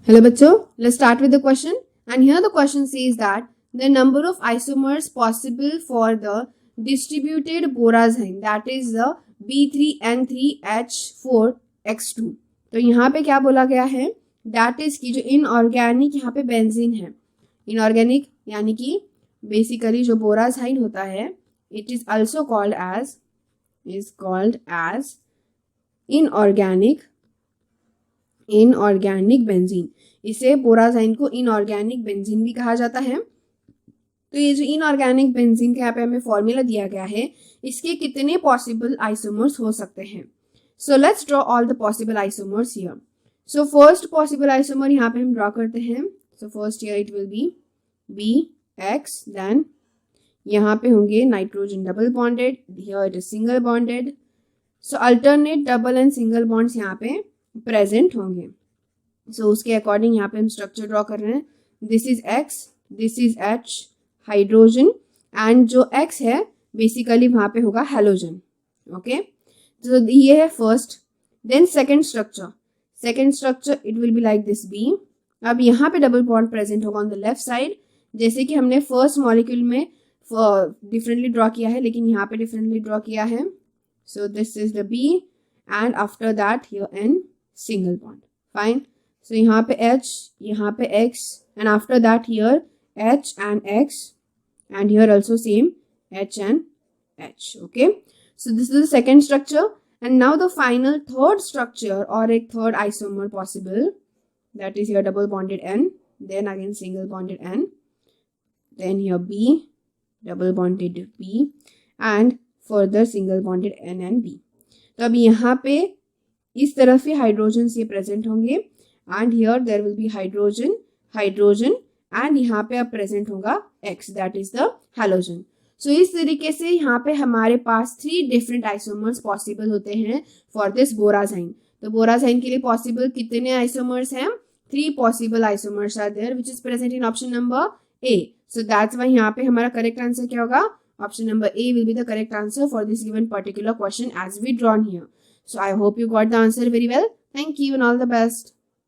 Hello bachcho, let's start with the question. And here the question says that the number of isomers possible for the distributed borazine, that is the B3N3H4X2. तो यहाँ पे क्या बोला गया है, that is कि जो inorganic यहाँ पे बेंजीन है, इनऑर्गेनिक यानी कि बेसिकली जो बोराजाइन होता है, it is also called as inorganic benzene. इसे बोराजाइन को इनऑर्गेनिक बेंजीन भी कहा जाता है. तो ये जो इनऑर्गेनिक बेंजीन का यहाँ पे हमें फॉर्मूला दिया गया है, इसके कितने पॉसिबल आइसोमर्स हो सकते हैं. So let's draw all the possible isomers here. So first possible isomer यहाँ पे हम ड्रॉ करते हैं. So first here it will be BX. Then यहाँ पे होंगे nitrogen double bonded, here it is single bonded. So alternate double and single bonds यहाँ पे प्रेजेंट होंगे. सो उसके अकॉर्डिंग यहाँ पे हम स्ट्रक्चर ड्रॉ कर रहे हैं. This is X, this is H hydrogen, and जो X है बेसिकली वहाँ पे होगा हेलोजन. ओके, तो ये है first. Then second structure it will be like this B. अब यहाँ पे डबल बॉन्ड प्रेजेंट होगा ऑन द लेफ्ट साइड, जैसे कि हमने फर्स्ट मॉलिक्यूल में डिफरेंटली ड्रॉ किया है, लेकिन यहाँ पे डिफरेंटली ड्रॉ किया है. So this is the B and after that here N single bond. Fine. So यहाँ पे H, यहाँ पे X, and after that here H and X, and here also same H and H. Okay, so this is the second structure, and now the final third structure or a third isomer possible, that is here double bonded N, then again single bonded N, then here B, double bonded B, and further single bonded N and B. तो अब यहाँ पे इस तरफ ये hydrogen ये present होंगे, and here there will be hydrogen, and यहाँ पे अब प्रेजेंट होगा X, that is the halogen. So इस तरीके से यहाँ पे हमारे पास 3 डिफरेंट आइसोमर्स पॉसिबल होते हैं फॉर दिस बोराजाइन. तो बोराजाइन के लिए पॉसिबल कितने आइसोमर्स हैं? 3 possible isomers are there which is present in option number A. So that's why यहाँ पे हमारा करेक्ट आंसर क्या होगा? Option number A will be the correct answer for this given particular question as we drawn here. So I hope you got the answer very well. Thank you and all the best.